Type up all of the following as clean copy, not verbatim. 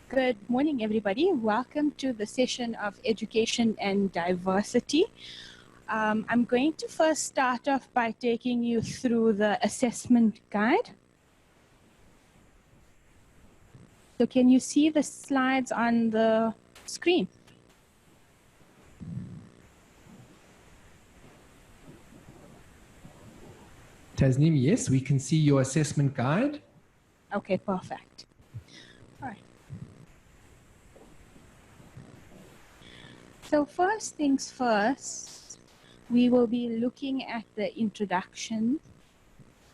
Good morning, everybody. Welcome to the session of Education and Diversity. I'm going to first start off by taking you through the assessment guide. So can you see the slides on the screen? Tasneem, yes, we can see your assessment guide. Okay, perfect. All right. So first things first, we will be looking at the introduction.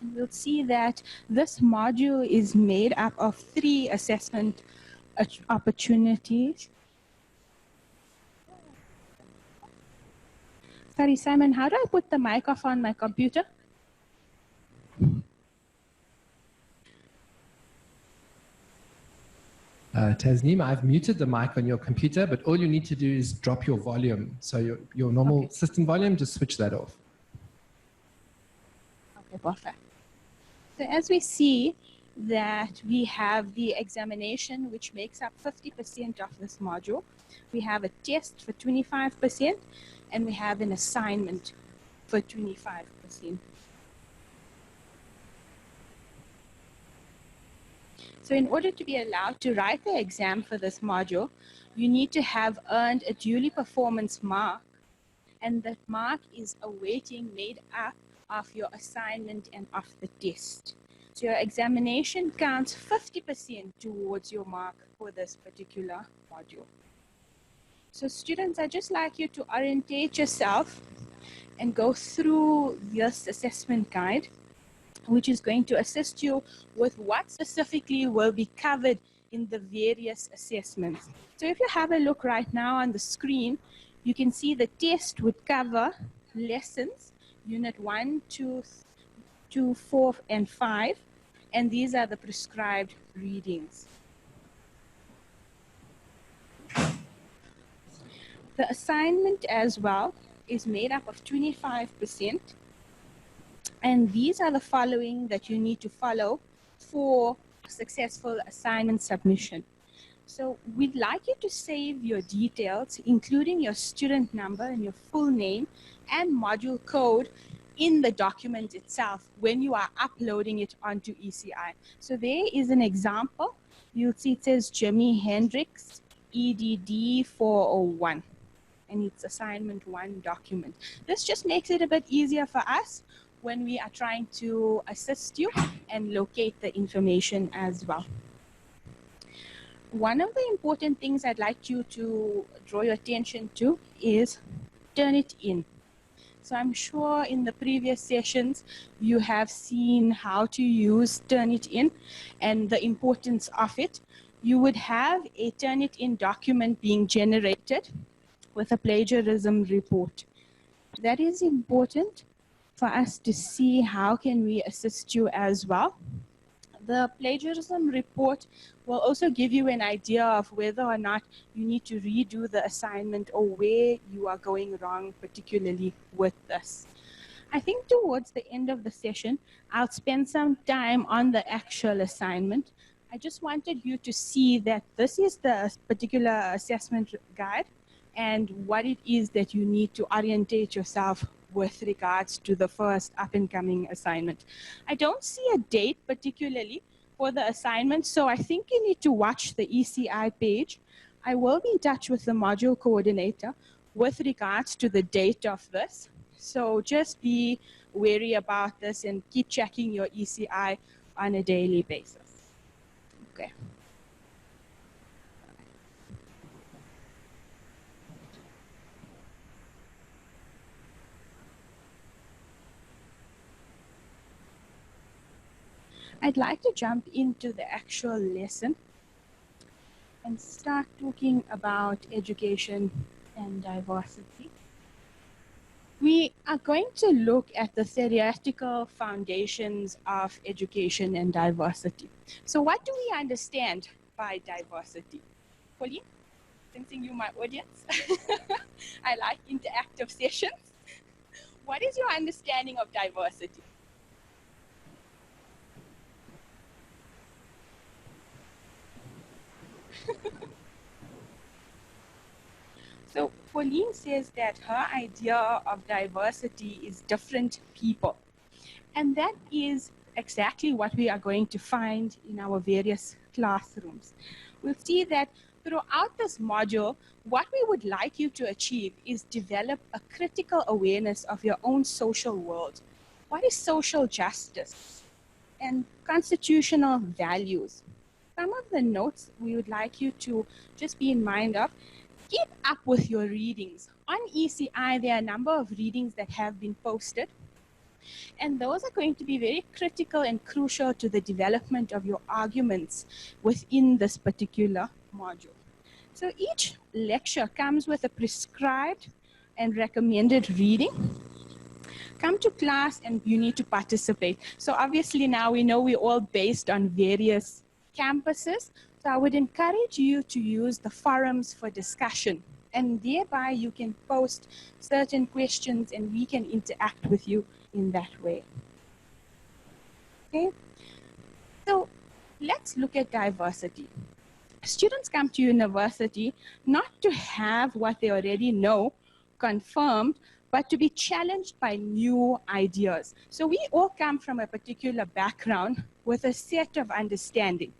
And we'll see that this module is made up of 3 assessment opportunities. Sorry, Simon, how do I put the mic off on my computer? Tasneem, I've muted the mic on your computer, but all you need to do is drop your volume. So your normal system volume, just switch that off. Okay, perfect. So as we see that we have the examination, which makes up 50% of this module. We have a test for 25%, and we have an assignment for 25%. So in order to be allowed to write the exam for this module, you need to have earned a duly performance mark, and that mark is a weighting made up of your assignment and of the test. So your examination counts 50% towards your mark for this particular module. So students, I'd just like you to orientate yourself and go through this assessment guide, which is going to assist you with what specifically will be covered in the various assessments. So if you have a look right now on the screen, you can see the test would cover lessons, unit 1, 2, 4, and 5, and these are the prescribed readings. The assignment as well is made up of 25%, and these are the following that you need to follow for successful assignment submission. So we'd like you to save your details, including your student number and your full name and module code in the document itself when you are uploading it onto ECI. So there is an example. You'll see it says Jimmy Hendricks, EDD401, and it's assignment 1 document. This just makes it a bit easier for us when we are trying to assist you and locate the information as well. One of the important things I'd like you to draw your attention to is Turnitin. So I'm sure in the previous sessions you have seen how to use Turnitin and the importance of it. You would have a Turnitin document being generated with a plagiarism report. That is important for us to see how can we assist you as well. The plagiarism report will also give you an idea of whether or not you need to redo the assignment or where you are going wrong, particularly with this. I think towards the end of the session, I'll spend some time on the actual assignment. I just wanted you to see that this is the particular assessment guide and what it is that you need to orientate yourself with regards to the first up-and-coming assignment. I don't see a date particularly for the assignment, so I think you need to watch the ECI page. I will be in touch with the module coordinator with regards to the date of this. So just be wary about this and keep checking your ECI on a daily basis. Okay. I'd like to jump into the actual lesson and start talking about education and diversity. We are going to look at the theoretical foundations of education and diversity. So what do we understand by diversity? Pauline, sensing you my audience, I like interactive sessions. What is your understanding of diversity? So Pauline says that her idea of diversity is different people. And that is exactly what we are going to find in our various classrooms. We'll see that throughout this module, what we would like you to achieve is develop a critical awareness of your own social world. What is social justice and constitutional values? Some of the notes we would like you to just be in mind of: keep up with your readings. On ECI, there are a number of readings that have been posted, and those are going to be very critical and crucial to the development of your arguments within this particular module. So each lecture comes with a prescribed and recommended reading. Come to class and you need to participate. So obviously now we know we're all based on various campuses. So I would encourage you to use the forums for discussion, and thereby you can post certain questions and we can interact with you in that way. Okay, so let's look at diversity. Students come to university not to have what they already know confirmed, but to be challenged by new ideas. So we all come from a particular background with a set of understanding.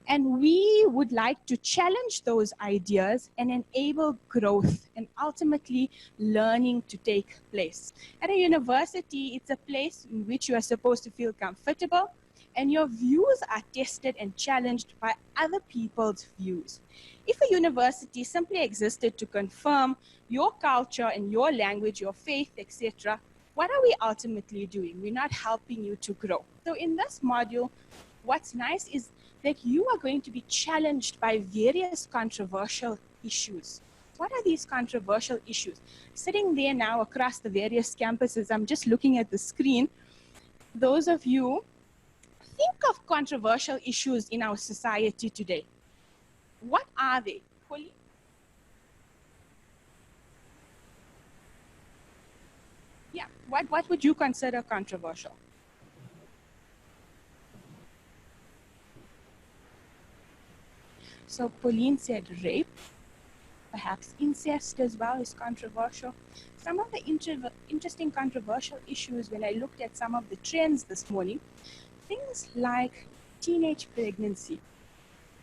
And we would like to challenge those ideas and enable growth and ultimately learning to take place. At a university, it's a place in which you are supposed to feel comfortable, and your views are tested and challenged by other people's views. If a university simply existed to confirm your culture and your language, your faith, etc., what are we ultimately doing? We're not helping you to grow. So in this module, what's nice is that you are going to be challenged by various controversial issues. What are these controversial issues? Sitting there now across the various campuses, I'm just looking at the screen. Those of you, think of controversial issues in our society today. What are they? Holly? Yeah, what would you consider controversial? So Pauline said rape, perhaps incest as well is controversial. Some of the interesting controversial issues when I looked at some of the trends this morning, things like teenage pregnancy,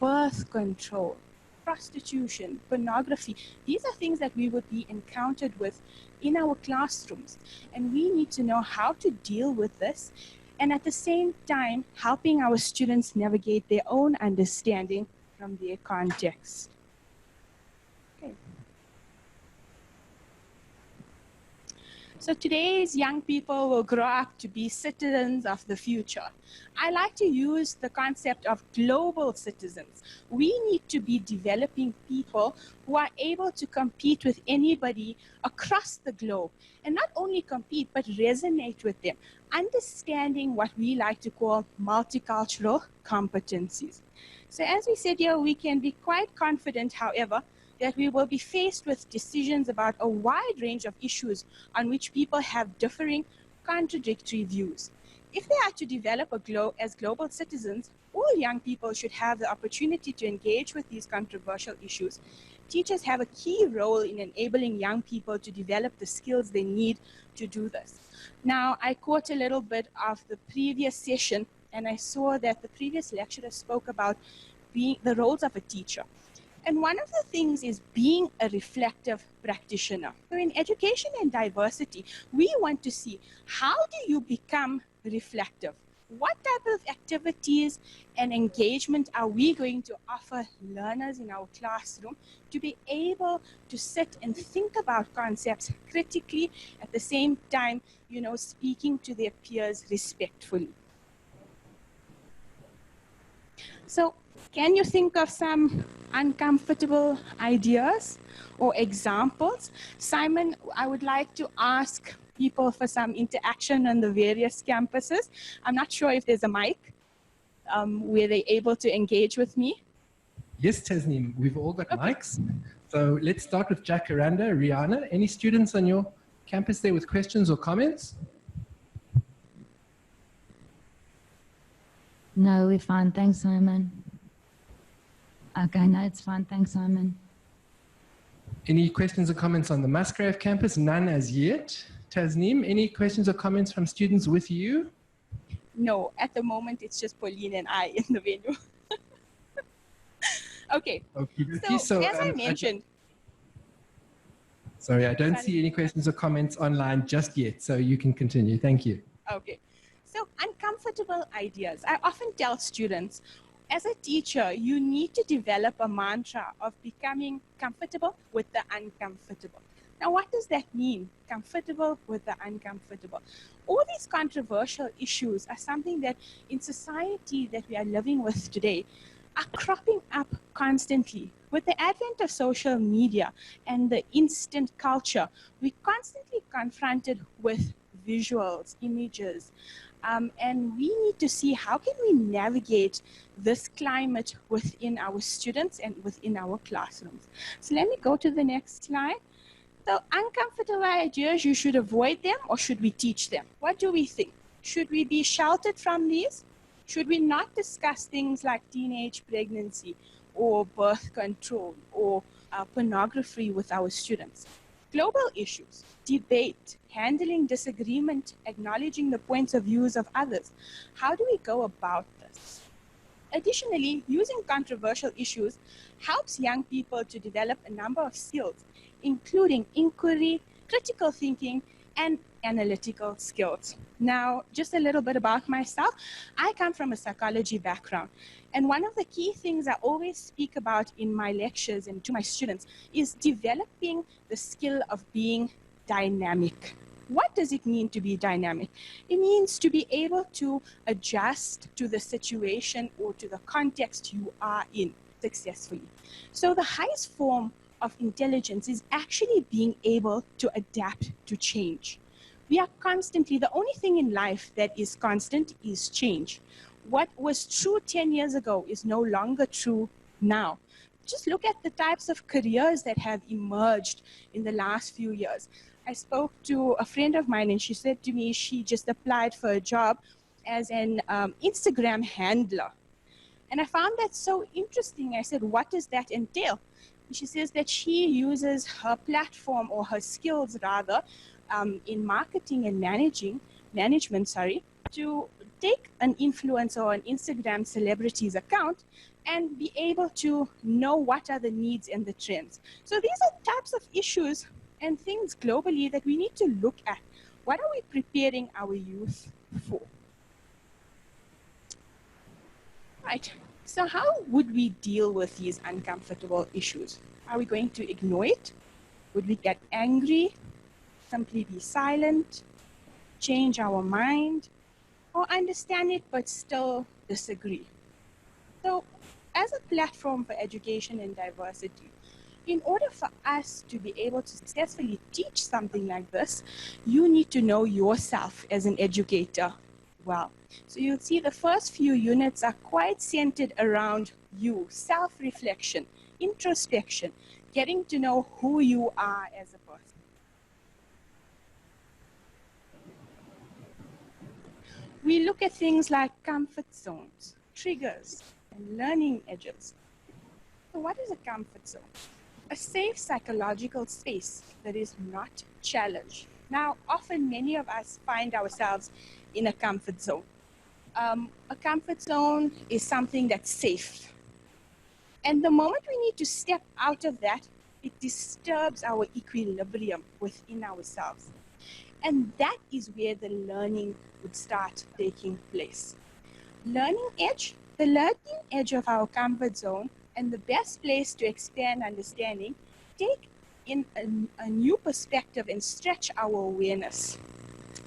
birth control, prostitution, pornography. These are things that we would be encountered with in our classrooms. And we need to know how to deal with this, and at the same time, helping our students navigate their own understanding from their context. Okay. So today's young people will grow up to be citizens of the future. I like to use the concept of global citizens. We need to be developing people who are able to compete with anybody across the globe, and not only compete, but resonate with them, understanding what we like to call multicultural competencies. So as we said here, we can be quite confident, however, that we will be faced with decisions about a wide range of issues on which people have differing, contradictory views. If they are to develop as global citizens, all young people should have the opportunity to engage with these controversial issues. Teachers have a key role in enabling young people to develop the skills they need to do this. Now, I caught a little bit of the previous session, and I saw that the previous lecturer spoke about the roles of a teacher. And one of the things is being a reflective practitioner. So in education and diversity, we want to see, how do you become reflective? What type of activities and engagement are we going to offer learners in our classroom to be able to sit and think about concepts critically, at the same time, speaking to their peers respectfully? So can you think of some uncomfortable ideas or examples? Simon, I would like to ask people for some interaction on the various campuses. I'm not sure if there's a mic where they're able to engage with me. Yes, Tasneem, we've all got mics. So let's start with Jacaranda. Rihanna, any students on your campus there with questions or comments? No, we're fine. Thanks, Simon. Okay, no, it's fine. Thanks, Simon. Any questions or comments on the Musgrave campus? None as yet. Tasneem, any questions or comments from students with you? No, at the moment it's just Pauline and I in the venue. Okay, so as I mentioned, sorry, I don't see any questions or comments online just yet, so you can continue. Thank you. Okay, so uncomfortable ideas. I often tell students, as a teacher, you need to develop a mantra of becoming comfortable with the uncomfortable. Now, what does that mean? Comfortable with the uncomfortable. All these controversial issues are something that in society that we are living with today are cropping up constantly. With the advent of social media and the instant culture, we're constantly confronted with visuals, images, and we need to see how can we navigate this climate within our students and within our classrooms. So let me go to the next slide. So uncomfortable ideas, you should avoid them, or should we teach them? What do we think? Should we be sheltered from these? Should we not discuss things like teenage pregnancy or birth control or pornography with our students? Global issues, debate, handling disagreement, acknowledging the points of views of others. How do we go about this? Additionally, using controversial issues helps young people to develop a number of skills, including inquiry, critical thinking, and analytical skills. Now, just a little bit about myself. I come from a psychology background, and one of the key things I always speak about in my lectures and to my students is developing the skill of being dynamic. What does it mean to be dynamic? It means to be able to adjust to the situation or to the context you are in successfully. So the highest form of intelligence is actually being able to adapt to change. We are constantly, the only thing in life that is constant is change. What was true 10 years ago is no longer true now. Just look at the types of careers that have emerged in the last few years. I spoke to a friend of mine and she said to me she just applied for a job as an Instagram handler. And I found that so interesting. I said, what does that entail? And she says that she uses her platform, or her skills rather, in marketing and management, to take an influencer or an Instagram celebrity's account and be able to know what are the needs and the trends. So these are types of issues and things globally that we need to look at. What are we preparing our youth for? Right. So how would we deal with these uncomfortable issues? Are we going to ignore it? Would we get angry, simply be silent, change our mind, or understand it but still disagree? So as a platform for education and diversity, in order for us to be able to successfully teach something like this, you need to know yourself as an educator well. So you'll see the first few units are quite centered around you, self-reflection, introspection, getting to know who you are as a person. We look at things like comfort zones, triggers, and learning edges. So what is a comfort zone? A safe psychological space that is not challenged. Now, often many of us find ourselves in a comfort zone. A comfort zone is something that's safe. And the moment we need to step out of that, it disturbs our equilibrium within ourselves. And that is where the learning would start taking place. Learning edge, the learning edge of our comfort zone, and the best place to expand understanding, take in a new perspective and stretch our awareness.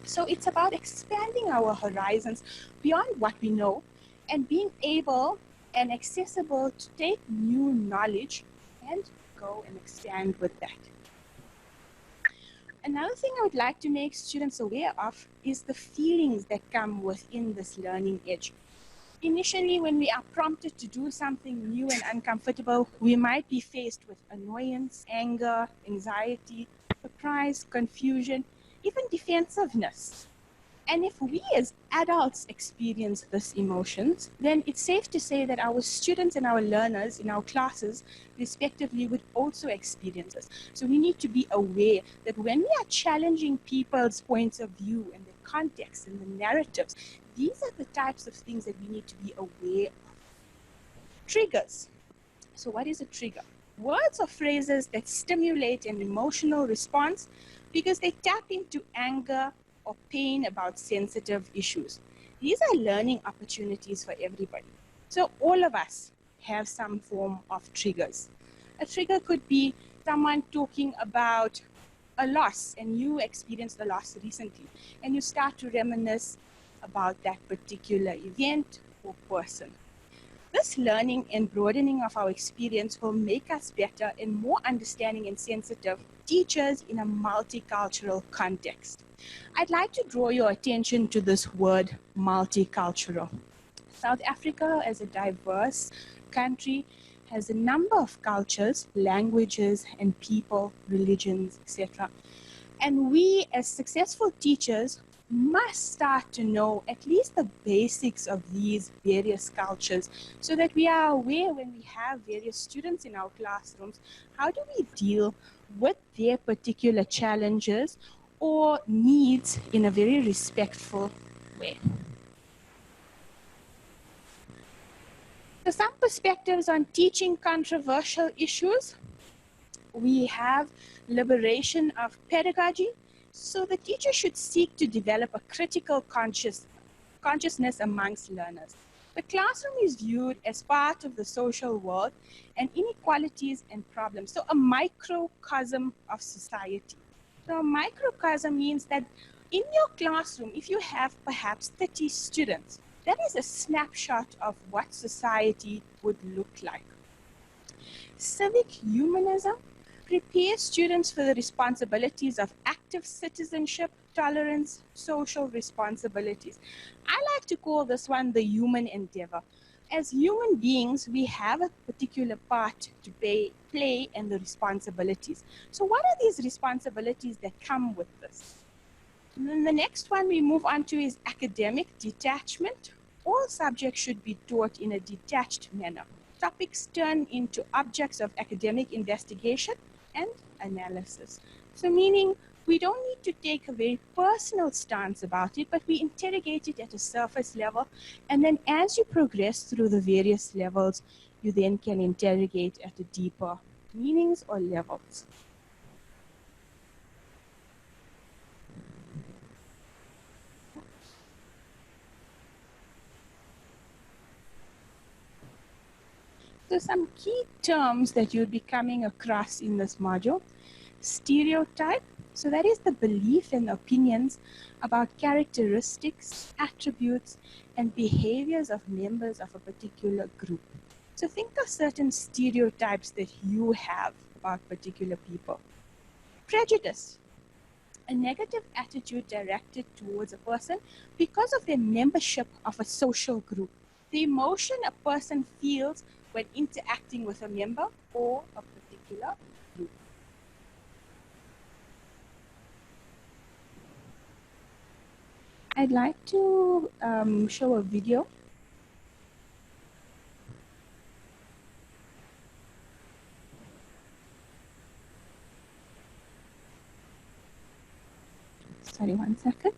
So it's about expanding our horizons beyond what we know and being able and accessible to take new knowledge and go and expand with that. Another thing I would like to make students aware of is the feelings that come within this learning edge. Initially, when we are prompted to do something new and uncomfortable, we might be faced with annoyance, anger, anxiety, surprise, confusion, even defensiveness. And if we as adults experience these emotions, then it's safe to say that our students and our learners in our classes, respectively, would also experience this. So we need to be aware that when we are challenging people's points of view and the context and the narratives, these are the types of things that we need to be aware of. Triggers. So what is a trigger? Words or phrases that stimulate an emotional response because they tap into anger or pain about sensitive issues. These are learning opportunities for everybody. So all of us have some form of triggers. A trigger could be someone talking about a loss, and you experienced a loss recently, and you start to reminisce about that particular event or person. This learning and broadening of our experience will make us better and more understanding and sensitive teachers in a multicultural context. I'd like to draw your attention to this word, multicultural. South Africa, as a diverse country, has a number of cultures, languages, and people, religions, etc. And we, as successful teachers, must start to know at least the basics of these various cultures so that we are aware when we have various students in our classrooms, how do we deal with their particular challenges or needs in a very respectful way. So some perspectives on teaching controversial issues. We have liberation of pedagogy. So the teacher should seek to develop a critical consciousness amongst learners. The classroom is viewed as part of the social world and inequalities and problems. So a microcosm of society. So a microcosm means that in your classroom, if you have perhaps 30 students, that is a snapshot of what society would look like. Civic humanism prepares students for the responsibilities of active citizenship, tolerance, social responsibilities. I like to call this one the human endeavor. As human beings, we have a particular part to play and the responsibilities. So what are these responsibilities that come with this? And then the next one we move on to is academic detachment. All subjects should be taught in a detached manner. Topics turn into objects of academic investigation and analysis. So meaning we don't need to take a very personal stance about it, but we interrogate it at a surface level. And then as you progress through the various levels, you then can interrogate at a deeper meanings or levels. So some key terms that you'll be coming across in this module. Stereotype, so that is the belief and opinions about characteristics, attributes, and behaviors of members of a particular group. So think of certain stereotypes that you have about particular people. Prejudice, a negative attitude directed towards a person because of their membership of a social group. The emotion a person feels when interacting with a member or a particular group. I'd like to show a video. Sorry, 1 second.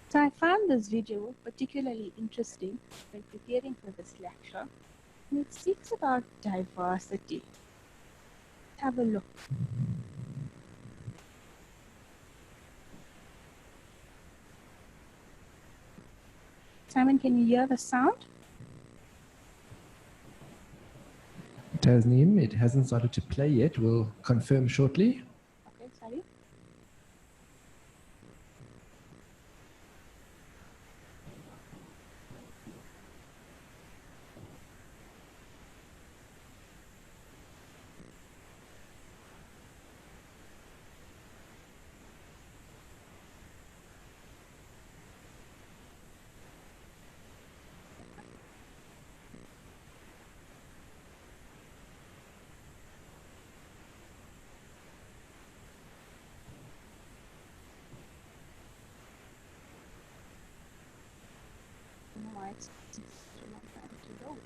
So I found this video particularly interesting when preparing for this lecture, and it speaks about diversity. Have a look. Simon, can you hear the sound? Tasneem, it hasn't started to play yet. We'll confirm shortly. Okay, sorry. a long time to load.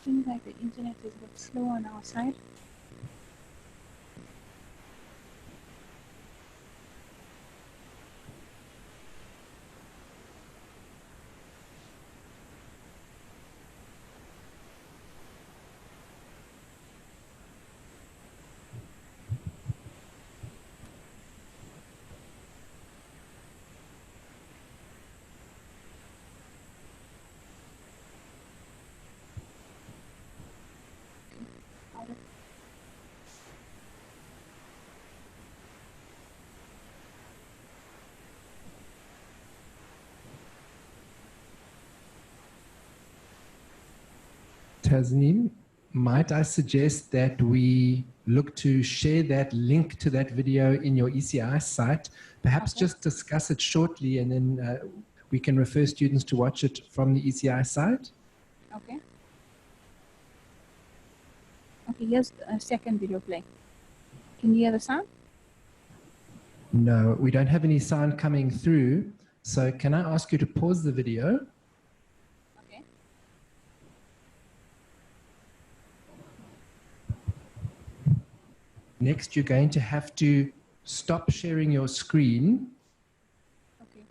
Seems like the internet is a bit slow on our side. Tasneem, might I suggest that we look to share that link to that video in your ECI site, perhaps Okay. just discuss it shortly, and then we can refer students to watch it from the ECI site? Okay. Okay, here's a second video play. Can you hear the sound? No, we don't have any sound coming through. So can I ask you to pause the video? Okay. Next, you're going to have to stop sharing your screen. Okay.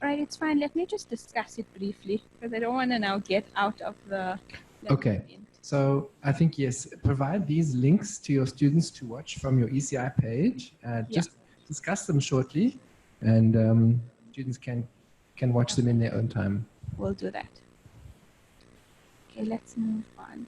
All right, it's fine. Let me just discuss it briefly because I don't want to now get out of the Okay. event. So I think, yes, provide these links to your students to watch from your ECI page. Just discuss them shortly, and students can watch them in their own time. We'll do that. Okay, let's move on.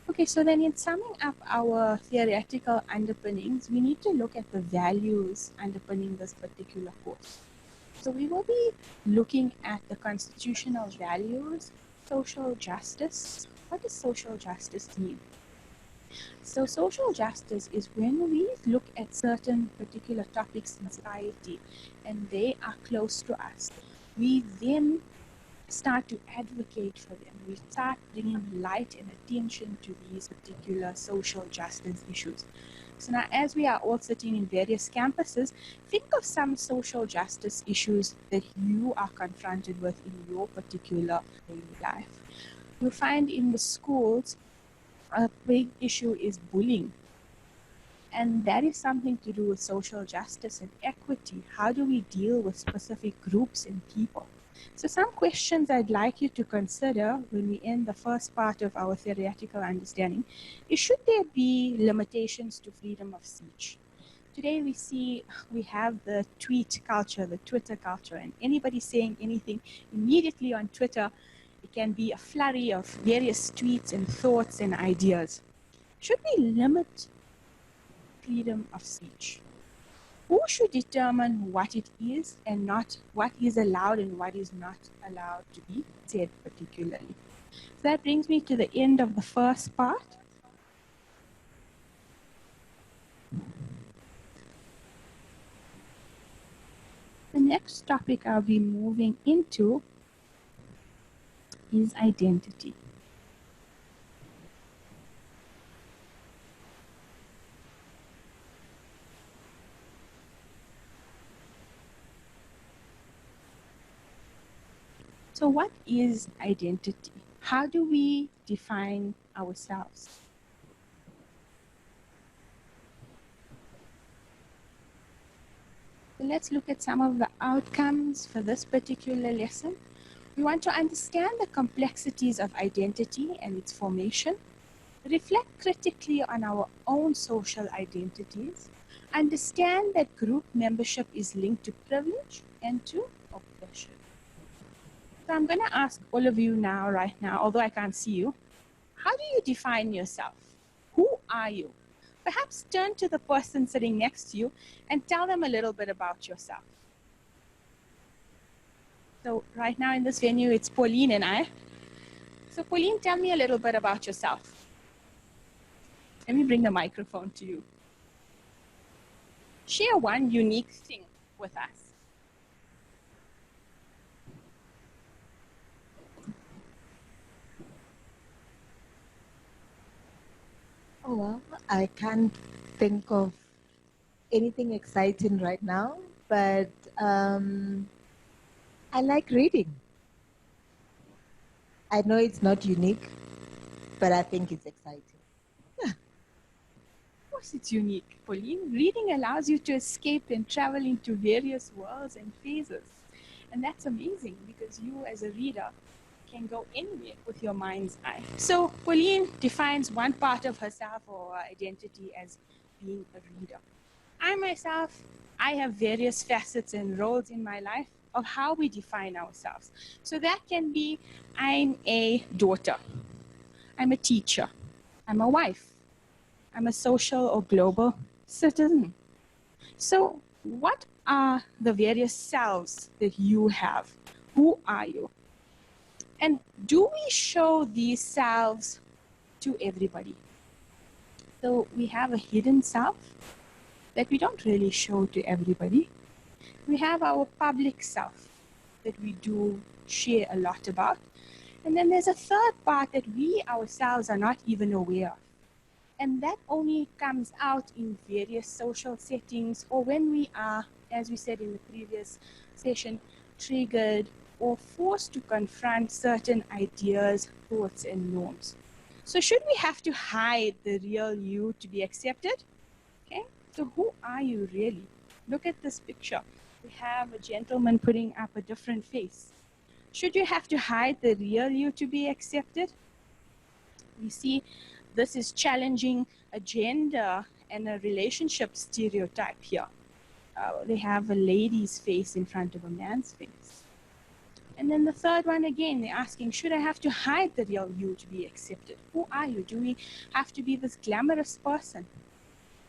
Okay, so then in summing up our theoretical underpinnings, we need to look at the values underpinning this particular course. So we will be looking at the constitutional values, social justice. What does social justice mean? So social justice is when we look at certain particular topics in society and they are close to us. We then start to advocate for them. We start bringing light and attention to these particular social justice issues. So now, as we are all sitting in various campuses, think of some social justice issues that you are confronted with in your particular daily life. You'll find in the schools, a big issue is bullying. And that is something to do with social justice and equity. How do we deal with specific groups and people? So some questions I'd like you to consider when we end the first part of our theoretical understanding is, should there be limitations to freedom of speech? Today we have the tweet culture, the Twitter culture, and anybody saying anything immediately on Twitter, it can be a flurry of various tweets and thoughts and ideas. Should we limit freedom of speech? Who should determine what it is and not what is allowed and what is not allowed to be said particularly? So that brings me to the end of the first part. The next topic I'll be moving into is identity. So what is identity? How do we define ourselves? So let's look at some of the outcomes for this particular lesson. We want to understand the complexities of identity and its formation, reflect critically on our own social identities, understand that group membership is linked to privilege and to oppression. So I'm going to ask all of you now, right now, although I can't see you, how do you define yourself? Who are you? Perhaps turn to the person sitting next to you and tell them a little bit about yourself. So right now in this venue, it's Pauline and I. So Pauline, tell me a little bit about yourself. Let me bring the microphone to you. Share one unique thing with us. Oh, well, I can't think of anything exciting right now, but I like reading. I know it's not unique, but I think it's exciting. Of course it's unique, Pauline. Reading allows you to escape and travel into various worlds and phases. And that's amazing because you as a reader can go anywhere with your mind's eye. So Pauline defines one part of herself or her identity as being a reader. I myself, I have various facets and roles in my life of how we define ourselves. So that can be, I'm a daughter, I'm a teacher, I'm a wife, I'm a social or global citizen. So what are the various selves that you have? Who are you? And do we show these selves to everybody? So we have a hidden self that we don't really show to everybody. We have our public self that we do share a lot about. And then there's a third part that we ourselves are not even aware of. And that only comes out in various social settings or when we are, as we said in the previous session, triggered or forced to confront certain ideas, thoughts, and norms. So should we have to hide the real you to be accepted? Okay, so who are you really? Look at this picture. We have a gentleman putting up a different face. Should you have to hide the real you to be accepted? We see this is challenging a gender and a relationship stereotype here. They have a lady's face in front of a man's face. And then the third one again, they're asking, should I have to hide the real you to be accepted? Who are you? Do we have to be this glamorous person?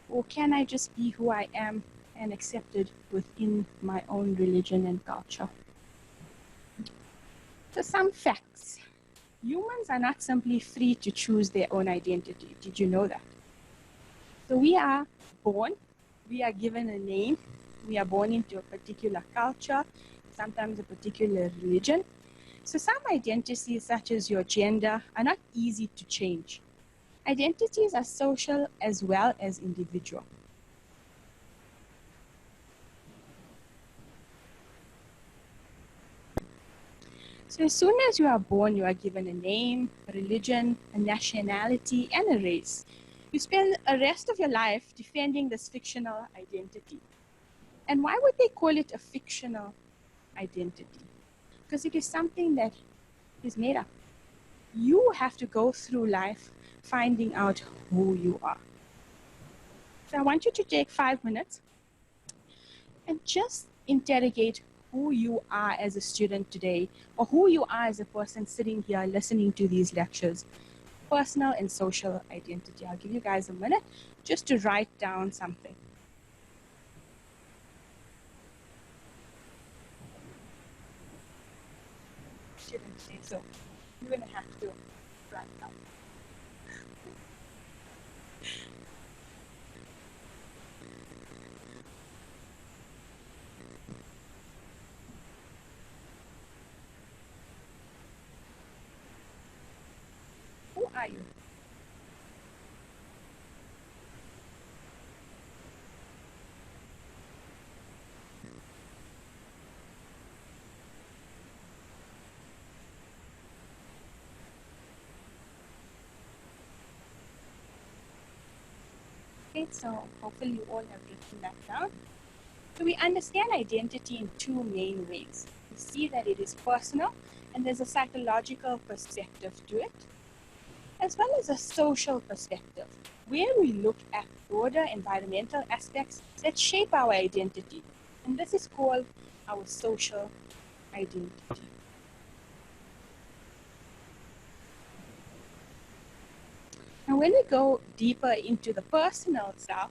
Or can I just be who I am and accepted within my own religion and culture? So some facts. Humans are not simply free to choose their own identity. Did you know that? So we are born, we are given a name, we are born into a particular culture, sometimes a particular religion. So some identities, such as your gender, are not easy to change. Identities are social as well as individual. So as soon as you are born, you are given a name, a religion, a nationality, and a race. You spend the rest of your life defending this fictional identity. And why would they call it a fictional identity? Because it is something that is made up. You have to go through life finding out who you are. So I want you to take 5 minutes and just interrogate who you are as a student today, or who you are as a person sitting here listening to these lectures. Personal and social identity. I'll give you guys a minute just to write down something. Shouldn't say so. You're going to have to write down. Who are you? So hopefully you all have written that down. So we understand identity in two main ways. We see that it is personal and there's a psychological perspective to it, as well as a social perspective, where we look at broader environmental aspects that shape our identity. And this is called our social identity. Now, when we go deeper into the personal self,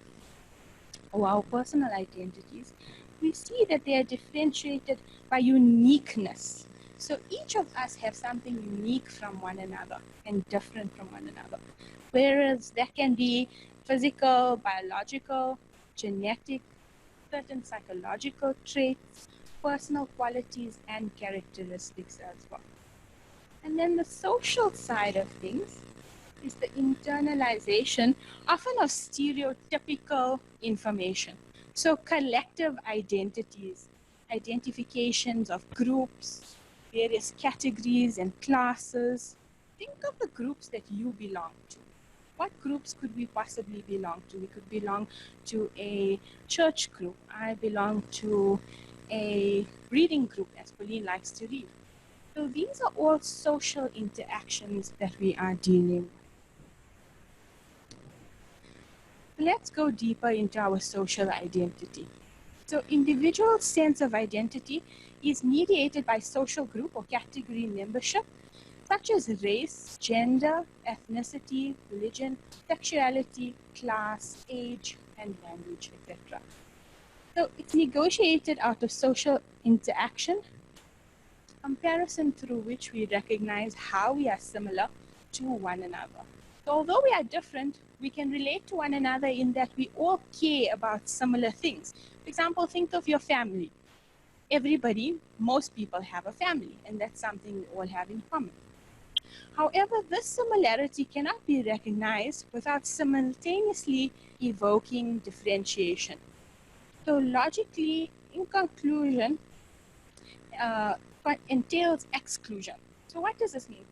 or our personal identities, we see that they are differentiated by uniqueness. So each of us have something unique from one another and different from one another. Whereas that can be physical, biological, genetic, certain psychological traits, personal qualities, and characteristics as well. And then the social side of things is the internalization, often of stereotypical information. So collective identities, identifications of groups, various categories and classes. Think of the groups that you belong to. What groups could we possibly belong to? We could belong to a church group. I belong to a reading group, as Pauline likes to read. So these are all social interactions that we are dealing with. Let's go deeper into our social identity. So individual sense of identity is mediated by social group or category membership, such as race, gender, ethnicity, religion, sexuality, class, age, and language, etc. So it's negotiated out of social interaction, comparison through which we recognize how we are similar to one another. So although we are different, we can relate to one another in that we all care about similar things. For example, think of your family. Everybody, most people have a family, and that's something we all have in common. However, this similarity cannot be recognized without simultaneously evoking differentiation. So logically, in conclusion, entails exclusion. So what does this mean?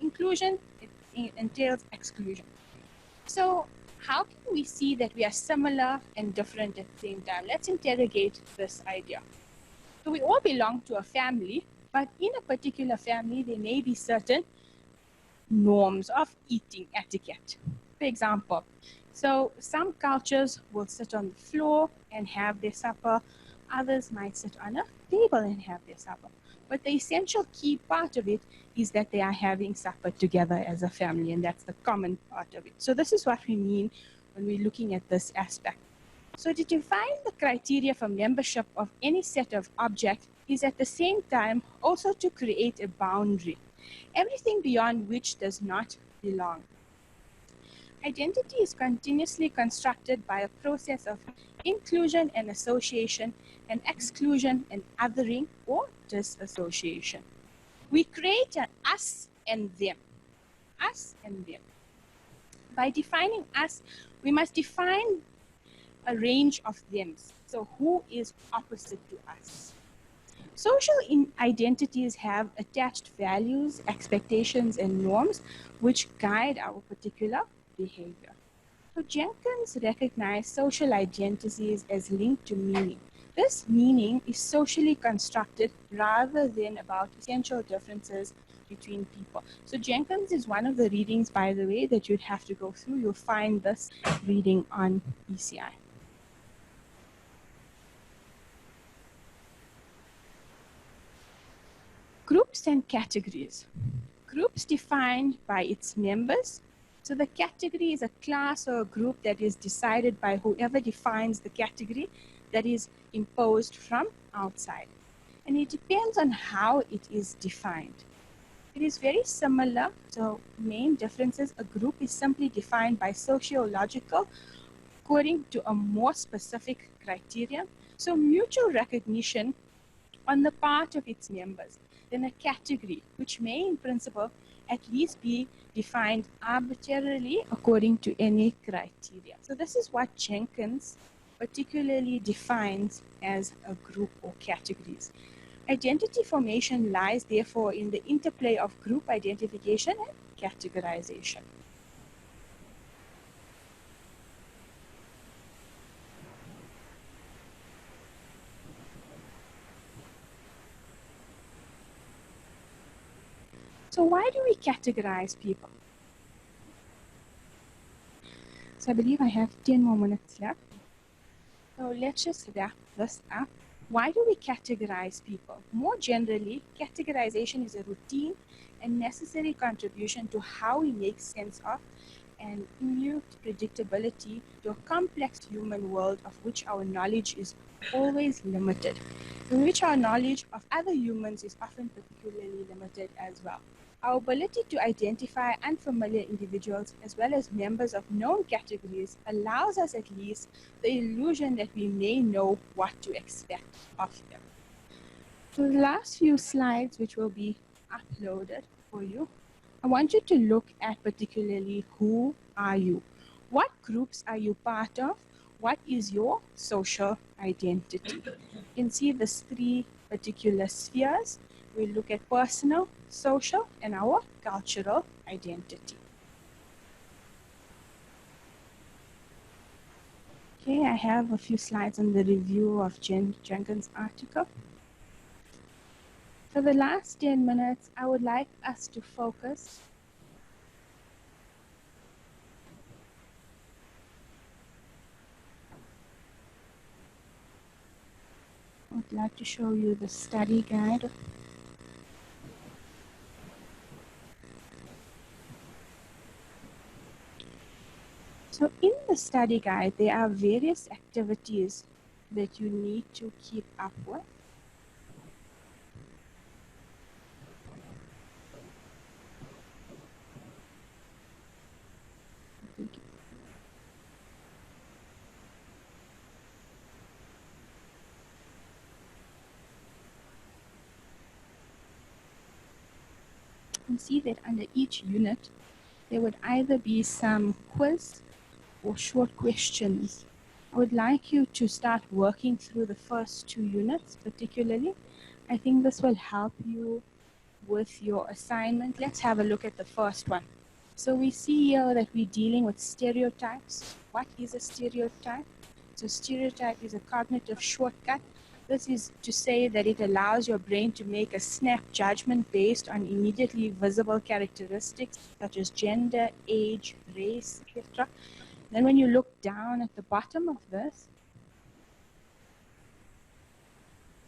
Inclusion, it entails exclusion. So how can we see that we are similar and different at the same time? Let's interrogate this idea. So we all belong to a family, but in a particular family, there may be certain norms of eating etiquette. For example, so some cultures will sit on the floor and have their supper. Others might sit on a table and have their supper. But the essential key part of it is that they are having supper together as a family, and that's the common part of it. So this is what we mean when we're looking at this aspect. So to define the criteria for membership of any set of objects is at the same time also to create a boundary, everything beyond which does not belong. Identity is continuously constructed by a process of inclusion and association, and exclusion and othering or disassociation. We create an us and them. Us and them. By defining us, we must define a range of thems. So who is opposite to us? Social identities have attached values, expectations, and norms which guide our particular behavior. So Jenkins recognized social identities as linked to meaning. This meaning is socially constructed rather than about essential differences between people. So Jenkins is one of the readings, by the way, that you'd have to go through. You'll find this reading on ECI. Groups and categories. Groups defined by its members. So the category is a class or a group that is decided by whoever defines the category that is imposed from outside. And it depends on how it is defined. It is very similar. So main differences, a group is simply defined by sociological according to a more specific criteria. So mutual recognition on the part of its members. Then a category, which may in principle at least be defined arbitrarily according to any criteria. So this is what Jenkins particularly defines as a group or categories. Identity formation lies therefore in the interplay of group identification and categorization. So why do we categorize people? So I believe I have 10 more minutes left. So let's just wrap this up. Why do we categorize people? More generally, categorization is a routine and necessary contribution to how we make sense of and immute predictability to a complex human world of which our knowledge is always limited, in which our knowledge of other humans is often particularly limited as well. Our ability to identify unfamiliar individuals as well as members of known categories allows us at least the illusion that we may know what to expect of them. So the last few slides, which will be uploaded for you, I want you to look at particularly who are you? What groups are you part of? What is your social identity? You can see these three particular spheres. We look at personal, social, and our cultural identity. Okay, I have a few slides on the review of Jenkins' article. For the last 10 minutes, I would like us to focus I would like to show you the study guide. So in the study guide, there are various activities that you need to keep up with. You can see that under each unit, there would either be some quiz or short questions. I would like you to start working through the first two units particularly. I think this will help you with your assignment. Let's have a look at the first one. So we see here that we're dealing with stereotypes. What is a stereotype? So stereotype is a cognitive shortcut. This is to say that it allows your brain to make a snap judgment based on immediately visible characteristics such as gender, age, race, etc. Then when you look down at the bottom of this,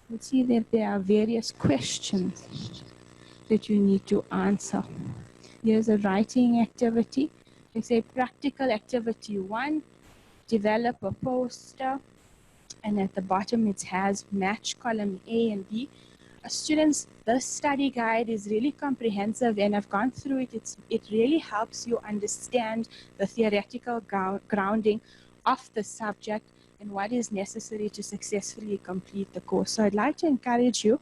you'll see that there are various questions that you need to answer. Here's a writing activity. They say practical activity 1, develop a poster, and at the bottom it has match column A and B. Students, this study guide is really comprehensive and I've gone through it. It really helps you understand the theoretical grounding of the subject and what is necessary to successfully complete the course. So I'd like to encourage you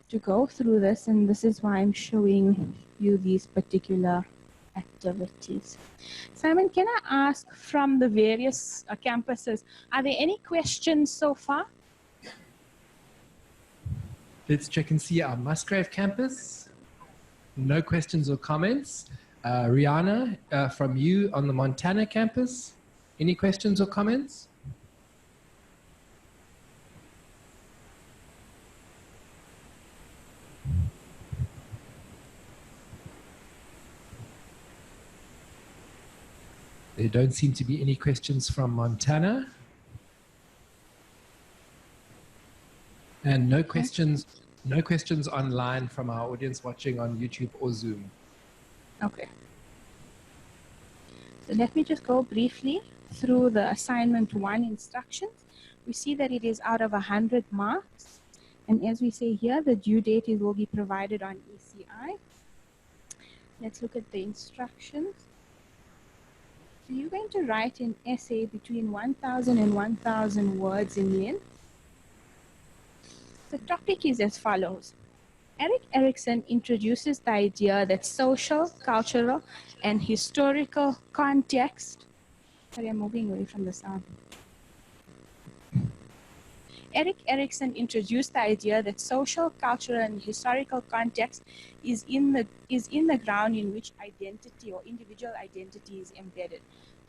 to go through this, and this is why I'm showing you these particular activities. Simon, can I ask from the various campuses, are there any questions so far? Let's check and see our Musgrave campus. No questions or comments. Rihanna, from you on the Montana campus, any questions or comments? There don't seem to be any questions from Montana. And no questions online from our audience watching on YouTube or Zoom. Okay. So let me just go briefly through the assignment 1 instructions. We see that it is out of 100 marks. And as we say here, the due date will be provided on ECI. Let's look at the instructions. So you're going to write an essay between 1,000 and 1,000 words in length. The topic is as follows. Erik Erikson introduces the idea that social, cultural, and historical context. Sorry, I'm moving away from the sound. Erik Erikson introduced the idea that social, cultural, and historical context is in the ground in which identity or individual identity is embedded.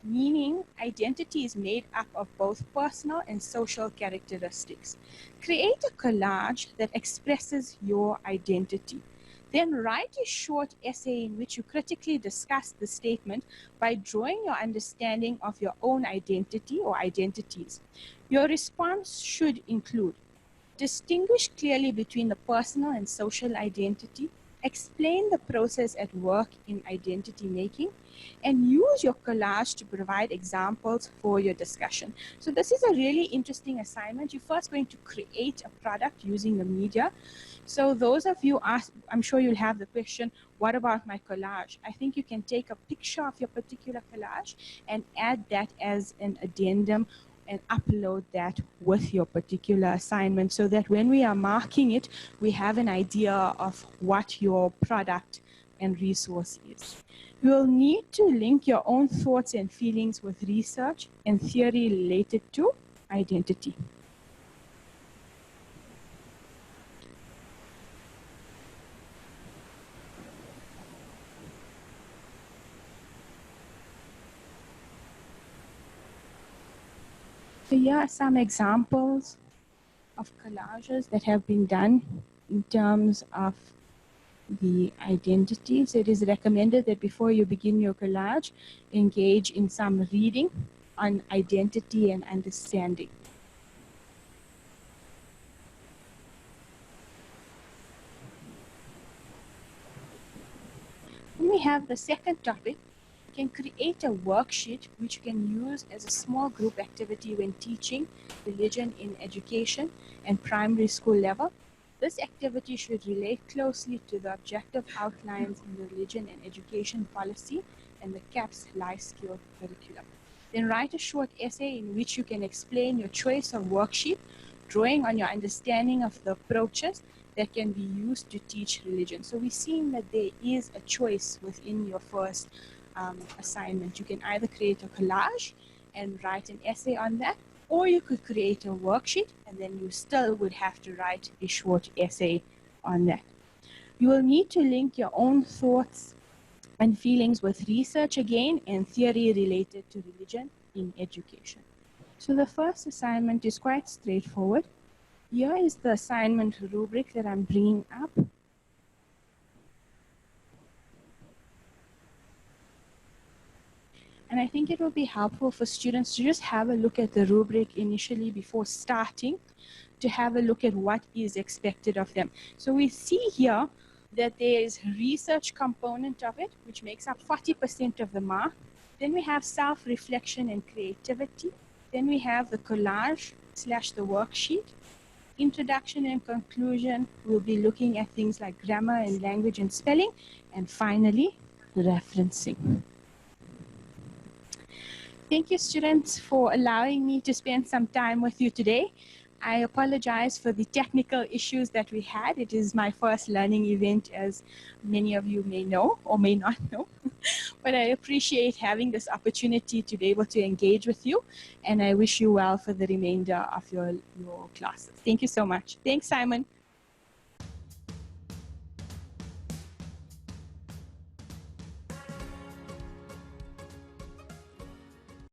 Meaning, identity is made up of both personal and social characteristics. Create a collage that expresses your identity. Then write a short essay in which you critically discuss the statement by drawing your understanding of your own identity or identities. Your response should include: distinguish clearly between the personal and social identity, explain the process at work in identity making, and use your collage to provide examples for your discussion. So this is a really interesting assignment. You're first going to create a product using the media. So those of you I'm sure you'll have the question, what about my collage? I think you can take a picture of your particular collage and add that as an addendum and upload that with your particular assignment so that when we are marking it, we have an idea of what your product and resource is. You will need to link your own thoughts and feelings with research and theory related to identity. So here are some examples of collages that have been done in terms of the identity. So it is recommended that before you begin your collage, engage in some reading on identity and understanding. Then we have the second topic. You can create a worksheet which you can use as a small group activity when teaching religion in education and primary school level. This activity should relate closely to the objective outlines in the religion and education policy and the CAPS life skill curriculum. Then write a short essay in which you can explain your choice of worksheet, drawing on your understanding of the approaches that can be used to teach religion. So we're seeing that there is a choice within your first assignment. You can either create a collage and write an essay on that, or you could create a worksheet and then you still would have to write a short essay on that. You will need to link your own thoughts and feelings with research again and theory related to religion in education. So the first assignment is quite straightforward. Here is the assignment rubric that I'm bringing up. And I think it will be helpful for students to just have a look at the rubric initially before starting, to have a look at what is expected of them. So we see here that there is research component of it, which makes up 40% of the mark. Then we have self-reflection and creativity. Then we have the collage / the worksheet. Introduction and conclusion, we'll be looking at things like grammar and language and spelling. And finally, referencing. Thank you, students, for allowing me to spend some time with you today. I apologize for the technical issues that we had. It is my first learning event, as many of you may know or may not know. But I appreciate having this opportunity to be able to engage with you, and I wish you well for the remainder of your classes. Thank you so much. Thanks, Simon.